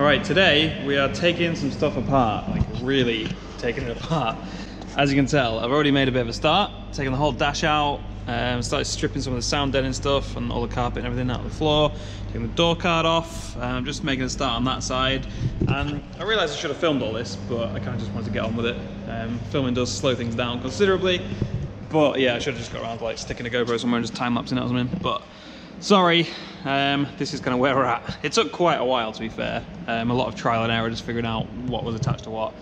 Alright, today we are taking some stuff apart, like really taking it apart. As you can tell, I've already made a bit of a start, taking the whole dash out, started stripping some of the sound deadening stuff and all the carpet and everything out of the floor, taking the door card off, just making a start on that side. And I realised I should have filmed all this, but I kind of just wanted to get on with it. Filming does slow things down considerably, but yeah, I should have just got around to like sticking a GoPro somewhere and just time-lapsing it or something. But sorry, this is kind of where we're at. It took quite a while, to be fair. A lot of trial and error, just figuring out what was attached to what.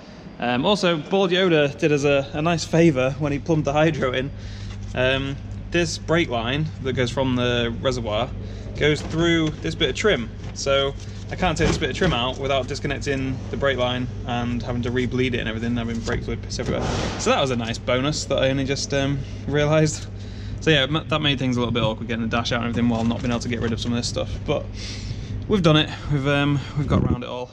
Also, Bald Yoda did us a nice favour when he plumbed the hydro in. This brake line that goes from the reservoir goes through this bit of trim. So I can't take this bit of trim out without disconnecting the brake line and having to re-bleed it and everything, having brake fluid piss everywhere. So that was a nice bonus that I only just realised. So yeah, that made things a little bit awkward getting the dash out and everything while not being able to get rid of some of this stuff. But we've done it. We've got around it all.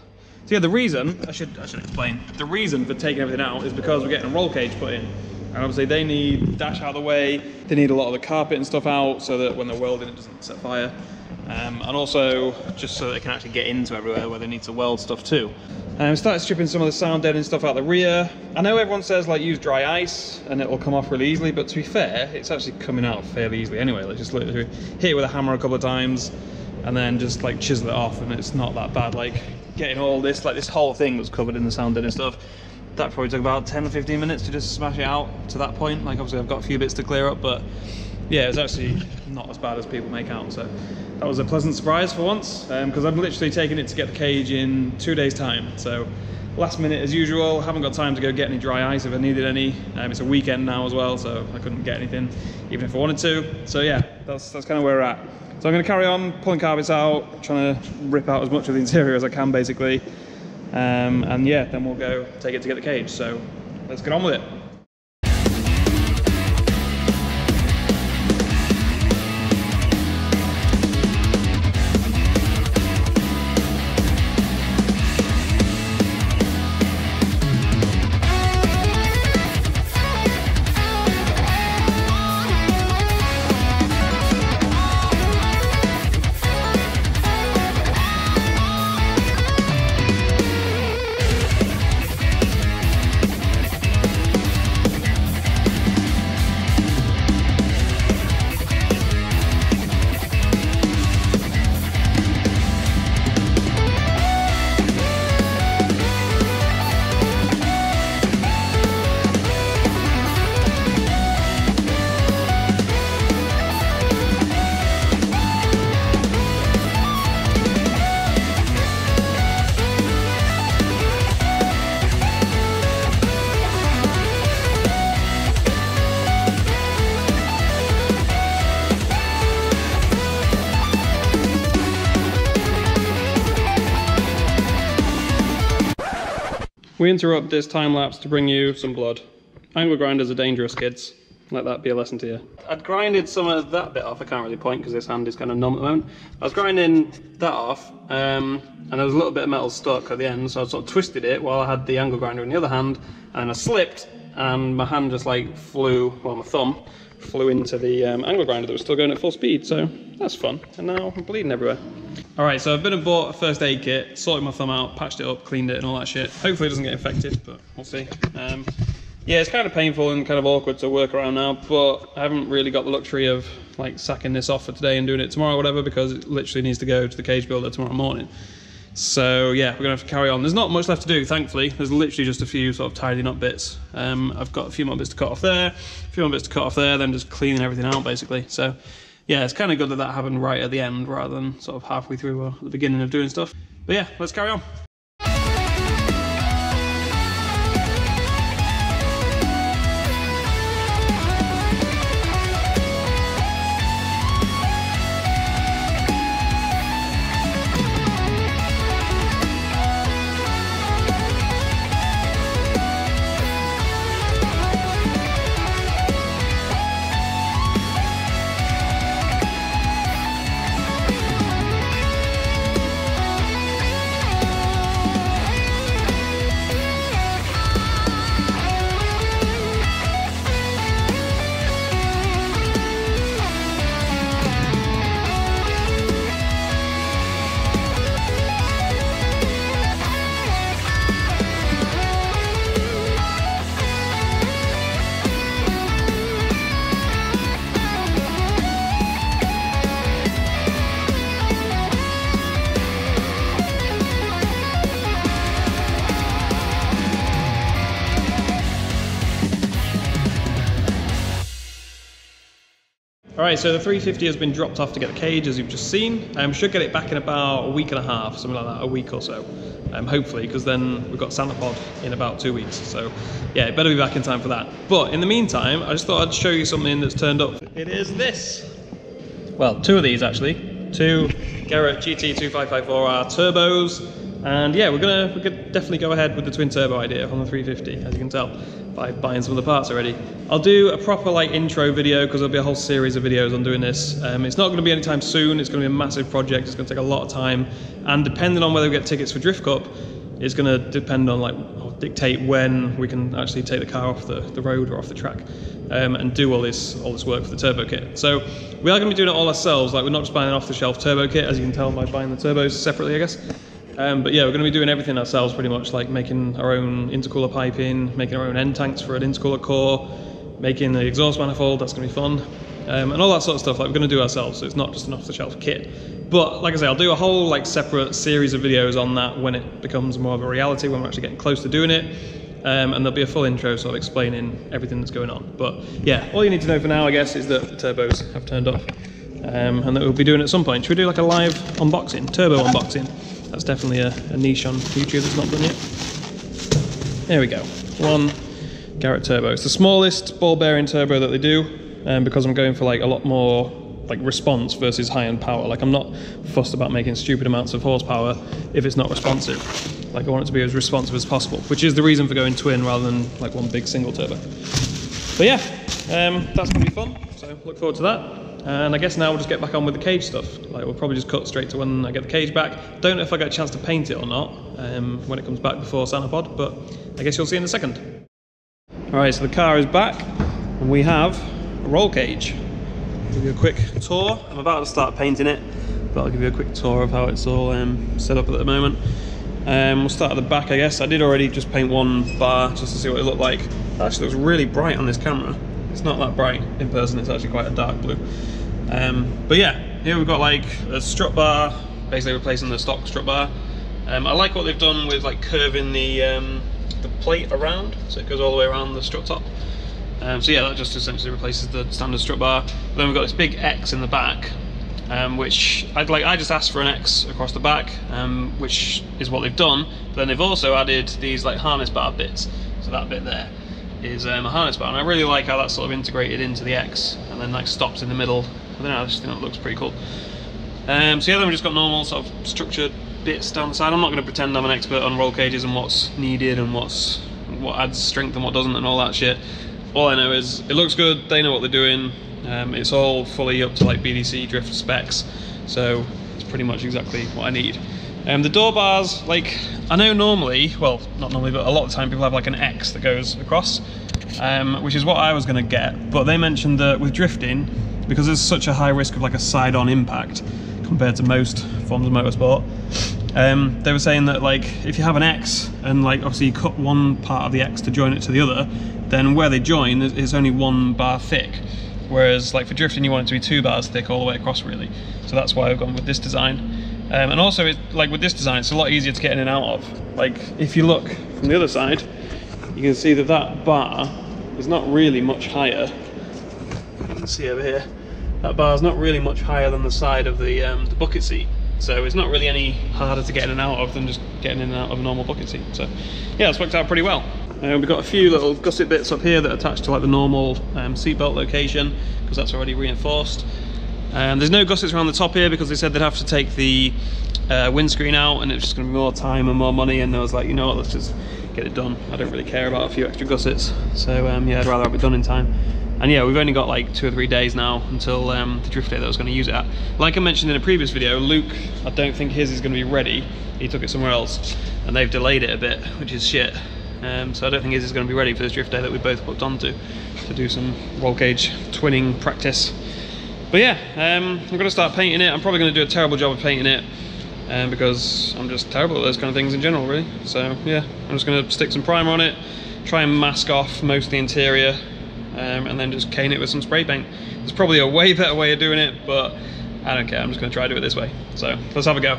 So yeah, the reason I should explain. The reason for taking everything out is because we're getting a roll cage put in, and obviously they need dash out of the way. They need a lot of the carpet and stuff out so that when they're welding it doesn't set fire, and also just so they can actually get into everywhere where they need to weld stuff too. Started stripping some of the sound deadening stuff out the rear. I know everyone says like use dry ice and it will come off really easily, but to be fair, it's actually coming out fairly easily anyway. Like just literally hit it with a hammer a couple of times and then just like chisel it off, and it's not that bad. Like getting all this, like this whole thing was covered in the sound deadening stuff. That probably took about 10 or 15 minutes to just smash it out to that point. Like obviously I've got a few bits to clear up, but yeah, it was actually not as bad as people make out. So that was a pleasant surprise for once, because I'm literally taking it to get the cage in 2 days time. So last minute as usual, haven't got time to go get any dry ice if I needed any. It's a weekend now as well, so I couldn't get anything even if I wanted to. So yeah, that's kind of where we're at. So I'm going to carry on pulling carpets out, trying to rip out as much of the interior as I can basically. And yeah, then we'll go take it to get the cage. So let's get on with it. We interrupt this time lapse to bring you some blood. Angle grinders are dangerous, kids. Let that be a lesson to you. I'd grinded some of that bit off. I can't really point because this hand is kind of numb at the moment. I was grinding that off, and there was a little bit of metal stuck at the end, so I sort of twisted it while I had the angle grinder in the other hand, and I slipped, and my hand just like flew, well, my thumb flew into the angle grinder that was still going at full speed, so that's fun. And now I'm bleeding everywhere. Alright, so I've been and bought a first aid kit, sorted my thumb out, patched it up, cleaned it and all that shit. Hopefully it doesn't get infected, but we'll see. Yeah, it's kind of painful and kind of awkward to work around now, but I haven't really got the luxury of like sacking this off for today and doing it tomorrow or whatever, because it literally needs to go to the cage builder tomorrow morning. So yeah, we're gonna have to carry on. There's not much left to do, thankfully. There's literally just a few sort of tidying up bits. I've got a few more bits to cut off there, a few more bits to cut off there, then just cleaning everything out basically. So yeah, it's kind of good that that happened right at the end rather than sort of halfway through or at the beginning of doing stuff. But yeah, let's carry on. Alright, so the 350 has been dropped off to get the cage, as you've just seen. Should get it back in about a week and a half, something like that, a week or so. Hopefully, because then we've got Santa Pod in about 2 weeks. So yeah, it better be back in time for that. But in the meantime, I just thought I'd show you something that's turned up. It is this. Well, two of these actually. Two Garrett GT2554R turbos. And yeah, we're gonna definitely go ahead with the twin turbo idea on the 350, as you can tell by buying some of the parts already. I'll do a proper like intro video because there'll be a whole series of videos on doing this. It's not going to be anytime soon. It's going to be a massive project. It's going to take a lot of time, and depending on whether we get tickets for Drift Cup, it's going to depend on like dictate when we can actually take the car off the road or off the track and do all this work for the turbo kit. So we are going to be doing it all ourselves. Like, we're not just buying an off-the-shelf turbo kit, as you can tell by buying the turbos separately, I guess. But yeah, we're going to be doing everything ourselves pretty much, like making our own intercooler piping, making our own end tanks for an intercooler core, making the exhaust manifold. That's going to be fun, and all that sort of stuff. Like, we're going to do ourselves, so it's not just an off-the-shelf kit. But like I say, I'll do a whole like separate series of videos on that when it becomes more of a reality, when we're actually getting close to doing it. And there'll be a full intro sort of explaining everything that's going on. But yeah, all you need to know for now, I guess, is that the turbos have turned up, and that we'll be doing at some point. Should we do like a live unboxing, turbo unboxing? That's definitely a niche on YouTube that's not done yet. There we go. One Garrett Turbo. It's the smallest ball bearing turbo that they do, because I'm going for like a lot more like response versus high-end power. Like, I'm not fussed about making stupid amounts of horsepower if it's not responsive. Like, I want it to be as responsive as possible, which is the reason for going twin rather than like one big single turbo. But yeah, that's gonna be fun. So look forward to that. And I guess now we'll just get back on with the cage stuff. Like, we'll probably just cut straight to when I get the cage back. Don't know if I get a chance to paint it or not when it comes back before Santa Pod, but I guess you'll see in a second. All right, so the car is back and we have a roll cage. I'll give you a quick tour. I'm about to start painting it, but I'll give you a quick tour of how it's all set up at the moment. We'll start at the back, I guess. I did already just paint one bar just to see what it looked like. It actually looks really bright on this camera. It's not that bright in person, it's actually quite a dark blue. But yeah, here we've got like a strut bar, basically replacing the stock strut bar. I like what they've done with like curving the plate around, so it goes all the way around the strut top. So yeah, that just essentially replaces the standard strut bar. But then we've got this big X in the back, which I just asked for an X across the back, which is what they've done. But then they've also added these like harness bar bits. So that bit there is a harness bar, and I really like how that's sort of integrated into the X and then like stops in the middle. I don't know, I just think that looks pretty cool. So yeah, then we've just got normal sort of structured bits down the side. I'm not going to pretend I'm an expert on roll cages and what's needed and what adds strength and what doesn't and all that shit. All I know is it looks good, they know what they're doing, it's all fully up to like BDC drift specs, so it's pretty much exactly what I need. The door bars, like, I know normally, well, not normally, but a lot of the time people have like an X that goes across, which is what I was going to get, but they mentioned that with drifting, because there's such a high risk of like a side-on impact compared to most forms of motorsport, they were saying that like if you have an X and like obviously you cut one part of the X to join it to the other, then where they join is only one bar thick, whereas like for drifting you want it to be 2 bars thick all the way across really. So that's why I've gone with this design. And also, like with this design, it's a lot easier to get in and out of. Like if you look from the other side, you can see that that bar is not really much higher. You can see over here, that bar is not really much higher than the side of the bucket seat. So it's not really any harder to get in and out of than just getting in and out of a normal bucket seat. So yeah, it's worked out pretty well. We've got a few little gusset bits up here that are attached to like the normal seatbelt location, because that's already reinforced. There's no gussets around the top here because they said they'd have to take the windscreen out and it's just going to be more time and more money, and I was like, you know what, let's just get it done. I don't really care about a few extra gussets, so yeah, I'd rather have it done in time. And yeah, we've only got like 2 or 3 days now until the drift day that I was going to use it at. Like I mentioned in a previous video, Luke, I don't think his is going to be ready. He took it somewhere else and they've delayed it a bit, which is shit. So I don't think his is going to be ready for this drift day that we both booked onto to do some roll cage twinning practice. But yeah, I'm going to start painting it. I'm probably going to do a terrible job of painting it because I'm just terrible at those kind of things in general, really. So yeah, I'm just going to stick some primer on it, try and mask off most of the interior, and then just cane it with some spray paint. There's probably a way better way of doing it, but I don't care. I'm just going to try to do it this way. So let's have a go.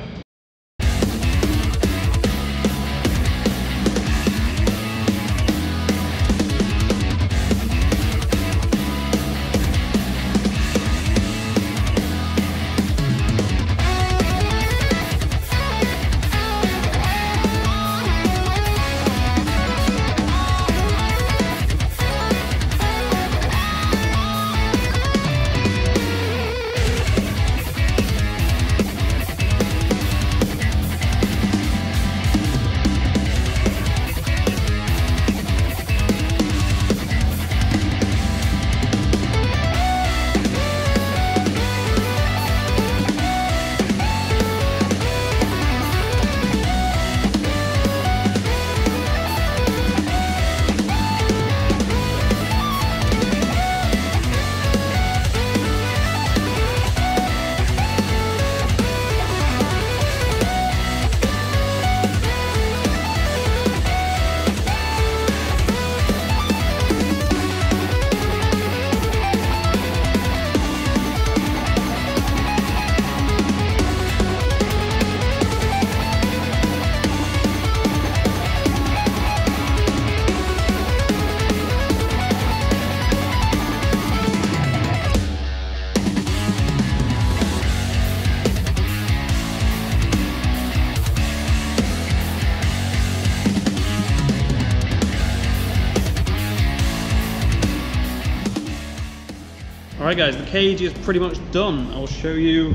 Right guys, the cage is pretty much done. I'll show you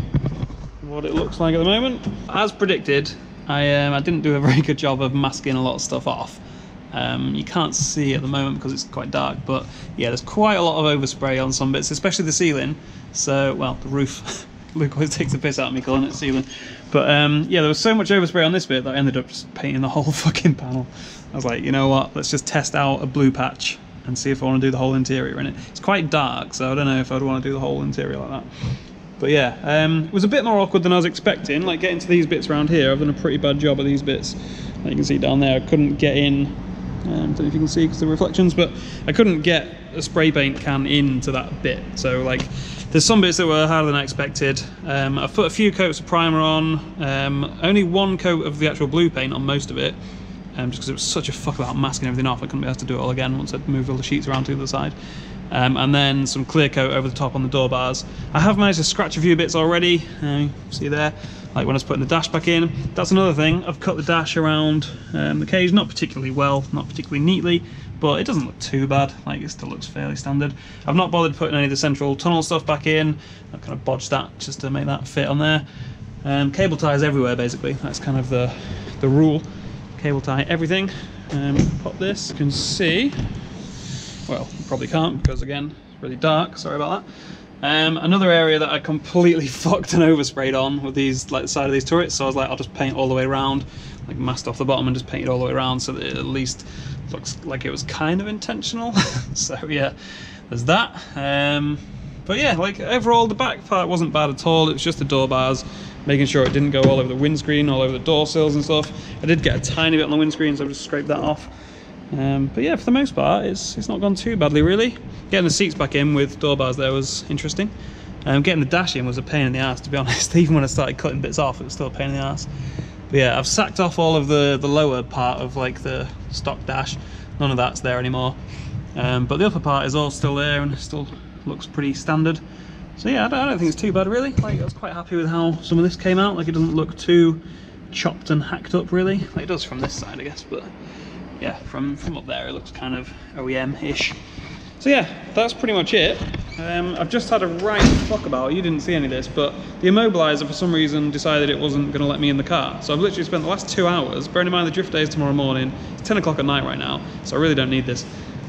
what it looks like at the moment. As predicted, I didn't do a very good job of masking a lot of stuff off. You can't see at the moment because it's quite dark, but yeah, there's quite a lot of overspray on some bits, especially the ceiling. So, well, the roof. Luke always takes the piss out of me calling it ceiling. But yeah, there was so much overspray on this bit that I ended up just painting the whole fucking panel. I was like, you know what, let's just test out a blue patch and see if I want to do the whole interior in it. It's quite dark, so I don't know if I'd want to do the whole interior like that. But yeah, it was a bit more awkward than I was expecting. Like getting to these bits around here, I've done a pretty bad job of these bits. Like you can see down there, I couldn't get in. I don't know if you can see because of the reflections, but I couldn't get a spray paint can into that bit. So like, there's some bits that were harder than I expected. I've put a few coats of primer on, only one coat of the actual blue paint on most of it, just because it was such a fuck about masking everything off. I couldn't be able to do it all again once I'd moved all the sheets around to the other side. And then some clear coat over the top on the door bars. I have managed to scratch a few bits already, see there, like when I was putting the dash back in. That's another thing, I've cut the dash around the cage, not particularly well, not particularly neatly, but it doesn't look too bad, like it still looks fairly standard. I've not bothered putting any of the central tunnel stuff back in. I've kind of bodged that just to make that fit on there. Cable ties everywhere basically, that's kind of the rule. Cable tie everything. Pop this, you can see, well, you probably can't because again, it's really dark, sorry about that. Another area that I completely fucked and oversprayed on with these, like the side of these turrets, so I was like, I'll just paint all the way around, like masked off the bottom and just paint it all the way around so that it at least looks like it was kind of intentional. So yeah, there's that. But yeah, like overall the back part wasn't bad at all. It was just the door bars, making sure it didn't go all over the windscreen, all over the door sills and stuff. I did get a tiny bit on the windscreen, so I just scraped that off. But yeah, for the most part, it's not gone too badly really. Getting the seats back in with door bars there was interesting. Getting the dash in was a pain in the ass, to be honest. Even when I started cutting bits off, it was still a pain in the ass. But yeah, I've sacked off all of the lower part of like the stock dash. None of that's there anymore. But the upper part is all still there and it still looks pretty standard. So yeah, I don't think it's too bad really. Like I was quite happy with how some of this came out. Like it doesn't look too chopped and hacked up really. Like it does from this side, I guess, but yeah, from up there it looks kind of OEM-ish. So yeah, that's pretty much it. I've just had a right fuck about, you didn't see any of this, but the immobilizer for some reason decided it wasn't going to let me in the car. So I've literally spent the last 2 hours, bearing in mind the drift day is tomorrow morning, it's 10 o'clock at night right now, so I really don't need this.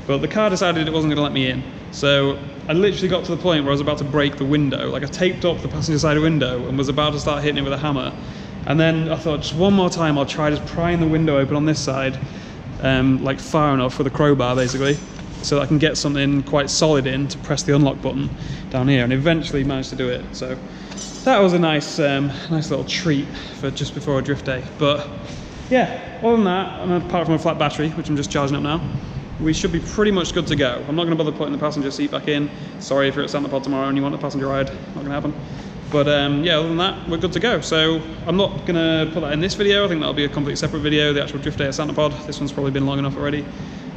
But the car decided it wasn't going to let me in. So I literally got to the point where I was about to break the window. Like I taped up the passenger side window and was about to start hitting it with a hammer. And then I thought, just one more time, I'll try just prying the window open on this side, like far enough with a crowbar basically, so that I can get something quite solid in to press the unlock button down here, and eventually managed to do it. So that was a nice little treat for just before a drift day. But yeah, other than that, and apart from a flat battery, which I'm just charging up now, we should be pretty much good to go. I'm not going to bother putting the passenger seat back in. Sorry if you're at Santa Pod tomorrow and you want a passenger ride, not going to happen. But yeah, other than that, we're good to go. So I'm not going to put that in this video. I think that'll be a completely separate video, the actual drift day at Santa Pod. This one's probably been long enough already.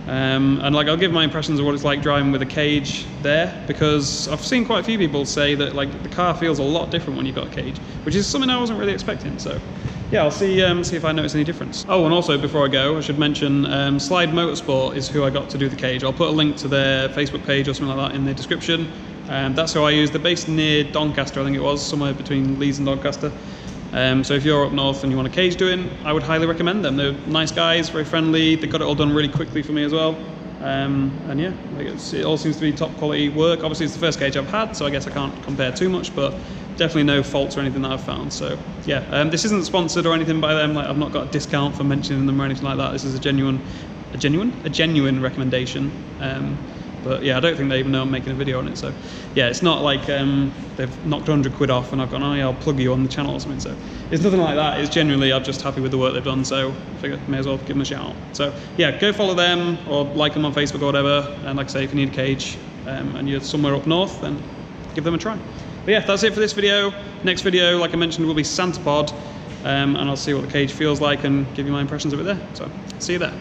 And like I'll give my impressions of what it's like driving with a cage there, because I've seen quite a few people say that like the car feels a lot different when you've got a cage, which is something I wasn't really expecting. So yeah, I'll see if I notice any difference. Oh, and also before I go, I should mention Slide Motorsport is who I got to do the cage. I'll put a link to their Facebook page or something like that in the description. That's who I use. They're based near Doncaster, I think it was, somewhere between Leeds and Doncaster. So if you're up north and you want a cage doing, I would highly recommend them. They're nice guys, very friendly. They got it all done really quickly for me as well. And yeah, like it all seems to be top quality work. Obviously it's the first cage I've had, so I guess I can't compare too much, but definitely no faults or anything that I've found. So yeah, this isn't sponsored or anything by them. Like I've not got a discount for mentioning them or anything like that. This is a genuine recommendation. But yeah, I don't think they even know I'm making a video on it. So yeah, it's not like they've knocked 100 quid off and I've gone, oh yeah, I'll plug you on the channel or something. So it's nothing like that. It's genuinely, I'm just happy with the work they've done. So I figure may as well give them a shout out. So yeah, go follow them or like them on Facebook or whatever. And like I say, if you need a cage and you're somewhere up north, then give them a try. But yeah, that's it for this video. Next video, like I mentioned, will be Santa Pod. And I'll see what the cage feels like and give you my impressions of it there. So see you there.